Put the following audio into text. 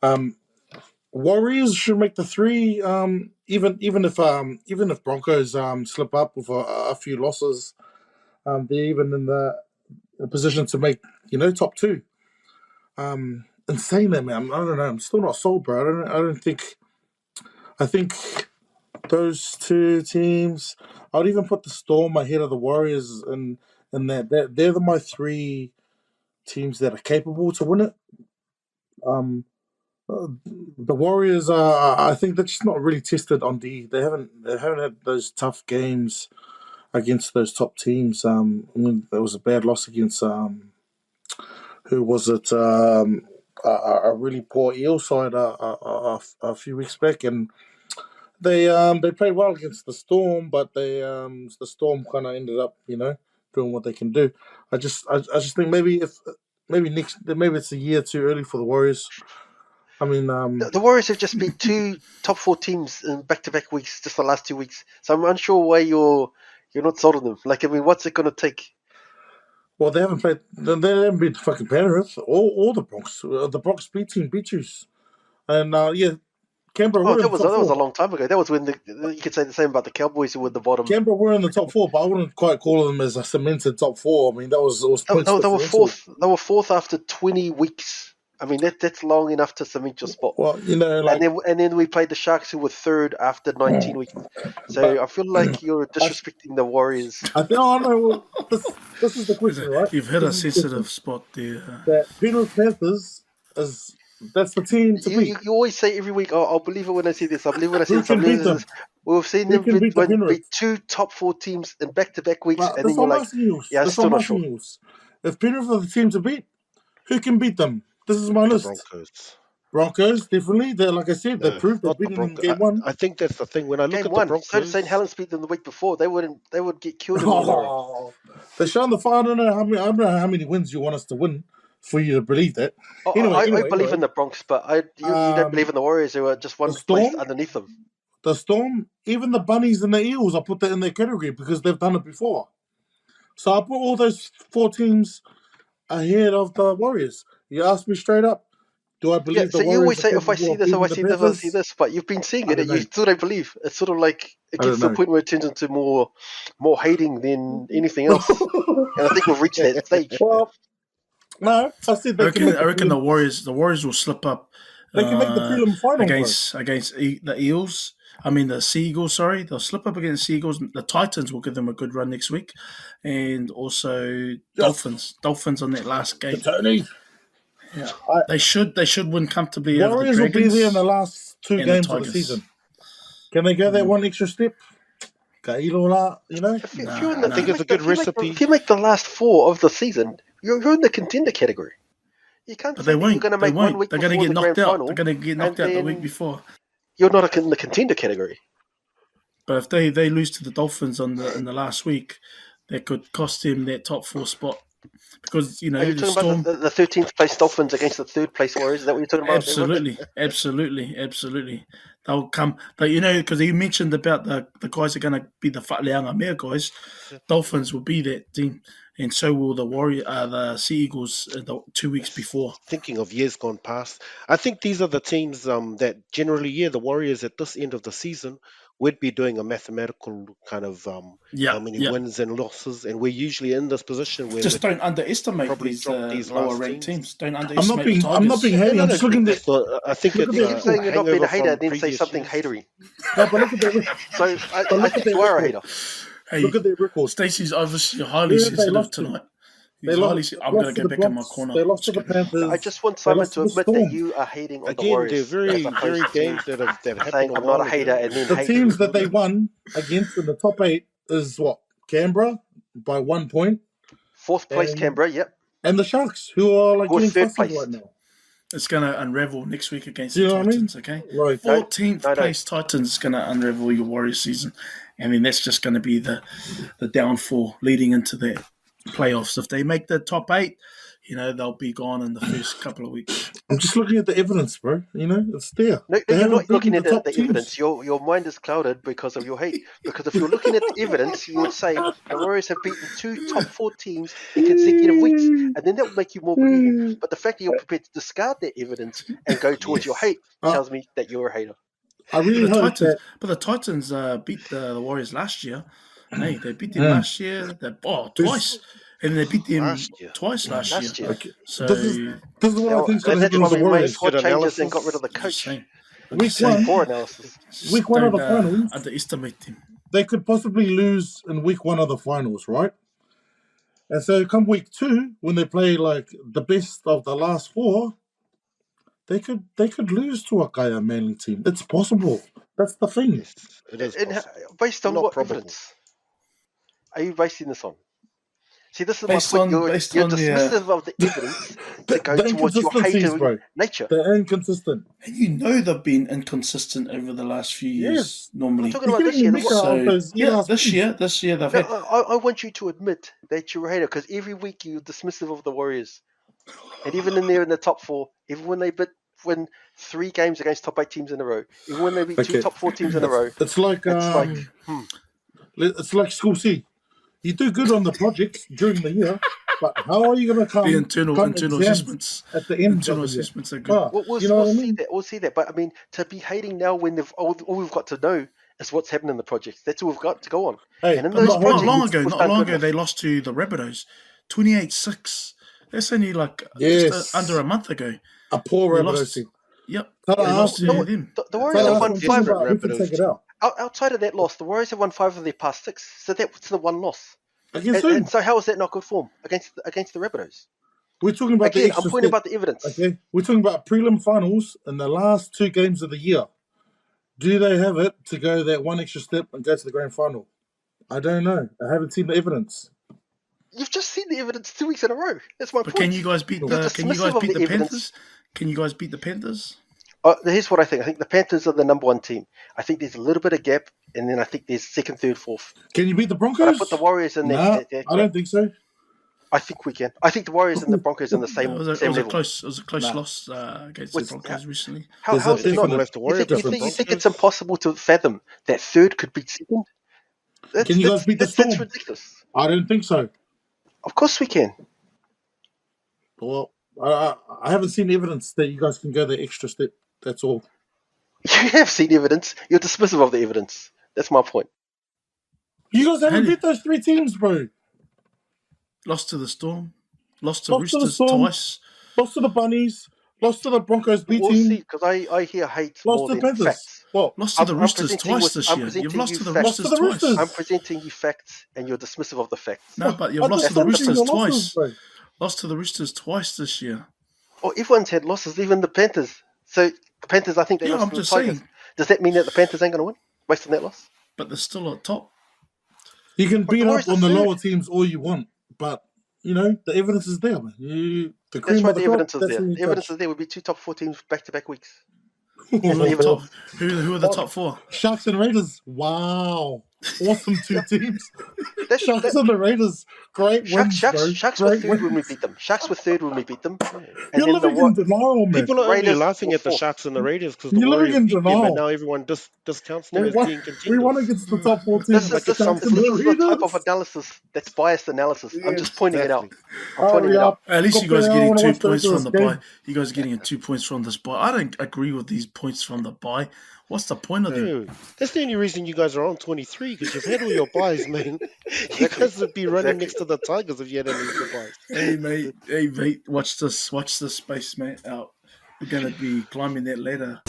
Um, Warriors should make the three. Even if Broncos slip up with a few losses, they're even in the position to make top two. And saying that, man, I don't know. I'm still not sold, bro. I don't think. I think those two teams. I'd even put the Storm ahead of the Warriors, and they're my three teams that are capable to win it. Um, the Warriors are. I think they're just not really tested on D. They haven't had those tough games against those top teams. I mean, there was a bad loss against who was it? A really poor Eel side a few weeks back, and they played well against the Storm, but the Storm kind of ended up doing what they can do. I just think maybe it's a year too early for the Warriors. I mean, The Warriors have just beat two top four teams in back-to-back weeks, just the last 2 weeks. So I'm unsure why you're not sold on them. Like, I mean, what's it going to take? well, they haven't played. They haven't beat fucking Penrith or the Bronx. The Bronx beat Beatrice, and Canberra Oh, were in that the was top a four. long time ago. That was when you could say the same about the Cowboys, who were the bottom. Canberra were in the top four, but I wouldn't quite call them as a cemented top four. I mean, it was points They were differential. fourth. They were fourth after 20 weeks. I mean, that's long enough to cement your spot. Well, And then we played the Sharks, who were third after 19 weeks. So but I feel like you're disrespecting the Warriors. I think, oh no, well, this is the question, right? You've hit a This is the sensitive question. spot there. That Penrith Panthers that's the team to beat. You always say every week, "Oh, I'll believe it when I see this. I'll believe it when I see Who this." I'll can believe beat this. them? We've seen Who them can beat the beat Penrith? two top four teams in back-to-back weeks, and That's then you're what I'm like, asking you. "Yeah, That's what still I'm not asking sure." you. If Penrith are the team to beat, who can beat them? This is my The list. Broncos. Broncos, definitely. They're like I said, they No, proved they've not the beaten them in Broncos. game one. I think that's the thing. When I look Game at the one. So did St. Broncos, Helens beat them the week before. They would get killed in the NRL. Oh, they're showing the fire. I don't know how many wins you want us to win for you to believe that. Anyway, I anyway, believe anyway. in the Bronx, but you don't believe in the Warriors, who are just The one place Storm, underneath them. the Storm, even the Bunnies and the Eels, I put that in their category because they've done it before. So I put all those four teams ahead of the Warriors. You asked me straight up, do I Yeah, believe the so you always Warriors are say, if I capable see of this, if I beating the see this, I see Panthers? this, but you've been seeing I it don't and you know. still don't believe. It's sort of like it I gets don't to the know. point where it turns into more hating than anything else. And I think we've reached that stage. Well, no, I said they can make I the reckon the prelim. Warriors will slip up They can make the prelim final, bro. against the Eels. I mean the Seagulls. Sorry, they'll slip up against Seagulls. The Titans will give them a good run next week, and also Yes, Dolphins on that last the game. Tony. Yeah, I, they should win comfortably over the Warriors will be there in the Dragons last two and the games of the Tigers. season. Can they go that one extra step? Kailola, If you're in I the, think if you it's a make the, good if you make the, recipe. if you make the last four of the season, you're in the contender category. You can't But say they that you're won't. going to They make 1 won't. week They're going to before get the knocked grand out. They're final, going to get and knocked out the week then before. you're not in the contender category. But if they lose to the Dolphins in the last week, that could cost them that top four spot because Are you the talking about Storm. the 13th place Dolphins against the third place Warriors? Is that what you're talking about there, Roger? Absolutely. They'll come. Because you mentioned about the guys are going to be the Whaleanga Mea guys. Dolphins will be that team, and so will the Sea Eagles 2 weeks before. Thinking of years gone past, I think these are the teams that generally, the Warriors at this end of the season would be doing a mathematical kind of Yeah, how many yeah. wins and losses, and we're usually in this position where Just we'd don't underestimate probably these drop these lower last ranked teams. teams. Don't I'm not underestimate the being I'm not being Tigers. hating. No, I'm no, just looking at so I think look at it's You their keep a record. saying you're not being hangover a hater from and then say previous something years. hatery. No, but look at their record. So But I look at think their you are a record. hater. Hey, Look at their record. Stacey's obviously highly Who have they sensitive lost to? tonight. They He's lost, highly. I'm going lost to to go the back in my Bronx. corner. They lost to Just the kidding. I Panthers. just want They Simon lost to to the admit that Storm. you are hating on the Again, they're Warriors, as very, very opposed to games that happened saying a I'm not a while hater ago. and then The hate. teams that they won against in the top 8 is what? Canberra by 1 point. Fourth place And Canberra, yep. and the Sharks, who are like Who are getting third fussy right placed? now. It's going to unravel next week against Do the you know what I mean? Titans. Okay, Right. 14th place Titans is going to unravel your Warriors season. I mean that's just going to be the downfall leading into the playoffs. If they make the top 8, they'll be gone in the first couple of weeks. I'm just looking at the evidence, bro. It's there. No, They you're haven't not looking beaten at top the teams. evidence. Your mind is clouded because of your hate. Because if you're looking at the evidence, you would say the Warriors have beaten 2 top 4 teams in consecutive weeks, and then that would make you more believable. But the fact that you're prepared to discard that evidence and go towards your hate tells me that you're a hater. I really hope that. But the Titans beat the Warriors last year. Hey, they beat them last year. Twice. And they beat them twice last year. Okay. So This is what I think is going to That's happen why with the we made Warriors. squad Good changes and analysis. got rid of the I'm just coach. saying. Week one, Poor analysis. Week one of the finals. Underestimate them. They could possibly lose in week one of the finals, right? And so come week 2, when they play like the best of the last 4, they could lose to a Kaya Manly team. It's possible. That's the thing. Yes, it is And possible. based on Not what probable. evidence are you basing this on? See, this is Based my on- point. You're based on the, dismissive of the evidence to go The towards your inconsistencies, hating bro. nature. They're inconsistent. And they've been inconsistent over the last few years. Yes. Normally, I'm talking about this year. this year they've had. I want you to admit that you're a hater because every week you're dismissive of the Warriors, and even in there in the top 4, even when they win 3 games against top 8 teams in a row, even when they beat 2 top 4 teams in a row, It's like it's like school C. You do good on the projects during the year, but how are you going to come The internal exams assessments at the end internal of the year? assessments are good. we'll you know what I see mean? that. We'll see that. But I mean, to be hating now when all we've got to know is what's happening in the projects. That's all we've got to go on. Hey, and in but those Not projects, long ago, we've not done long good ago, enough. they lost to the Rabbitohs, 28-6. That's only like Yes. just under a month ago. A poor They Rabbitohs lost. team. Yep, Tell they us, lost to man. them. The Warriors Tell have us won what 5 about who can take it out. outside of that loss. The Warriors have won 5 of their past 6. So that's the one loss. Against who? And so how is that not good form against the Rabbitohs? We're talking about the Again, extra I'm pointing step. about the evidence. Okay, we're talking about prelim finals in the last 2 games of the year. Do they have it to go that one extra step and go to the grand final? I don't know. I haven't seen the evidence. You've just seen the evidence 2 weeks in a row. That's my But point. can you guys beat You're the dismissive of the evidence. Panthers? Can you guys beat the Panthers? Here's what I think. I think the Panthers are the number 1 team. I think there's a little bit of gap, and then I think there's 2nd, 3rd, 4th. Can you beat the Broncos? But I put the Warriors in there. No, I don't think so. I think we can. I think the Warriors and the Broncos are in the same It was a level. close Nah. loss against What's- the Broncos recently. How There's a is it not? definite- have to worry You about think, the you think Broncos. it's impossible to fathom that 3rd could beat 2nd? Can you guys beat the That's Storm? ridiculous. I don't think so. Of course we can. Well, I haven't seen evidence that you guys can go the extra step. That's all. You have seen evidence. You're dismissive of the evidence. That's my point. You guys haven't Hey. beat those 3 teams, bro. Lost to the Storm. Lost to Lost to the Roosters Storm. twice. Lost to the Bunnies. Lost to the Broncos B We'll team. see, because I hear hate Lost more to the than Panthers. facts. Well, Lost to the I'm Roosters presenting twice with- this I'm year. You've presenting lost you to the facts. Lost to Roosters the twice. Roosters. I'm presenting you facts, and you're dismissive of the facts. No, but you've I lost just to the told you Roosters your losses, twice. bro. Lost to the Roosters twice this year. Oh, everyone's had losses, even the Panthers. So the Panthers, I think they Yeah, lost I'm to the just Tigers. saying. Does that mean that the Panthers ain't going to win based on that loss? But they're still at top. You can But beat the up Warriors on are the third. lower teams all you want, but the evidence is there, man. The That's cream right, of the the crop, evidence is that's there. who you The evidence touch. is there. Would be 2 top 4 teams back-to-back weeks. Who are the Even- top? Who are the top 4? Sharks and Raiders. Wow. Awesome 2 teams. That's, Sharks that, and the Raiders. Great wins, bro. Sharks were Great 3rd when we wins. beat them. Sharks were 3rd when we beat them. And You're then living in denial, man. People are only Raiders laughing were at the 4th. Sharks and the Raiders because the You're living Warriors in beat them, denial. and now everyone discounts them No, as We being won contenders. against the top 4 teams. This is like the the Sharks and the type of Raiders. analysis that's biased analysis. I'm just pointing it out. Exactly. I'm pointing it out. At least you guys are I getting wanna 2 watch points those from the games. bye. You guys are getting 2 points from this bye. I don't agree with these points from the bye. What's the point of them? Dude, that's the only reason you guys are on 23 because you've had all your buys, man. You guys would be running next to the Tigers if you had any of your buys. Hey mate, watch this space, mate. Out. We're gonna be climbing that ladder.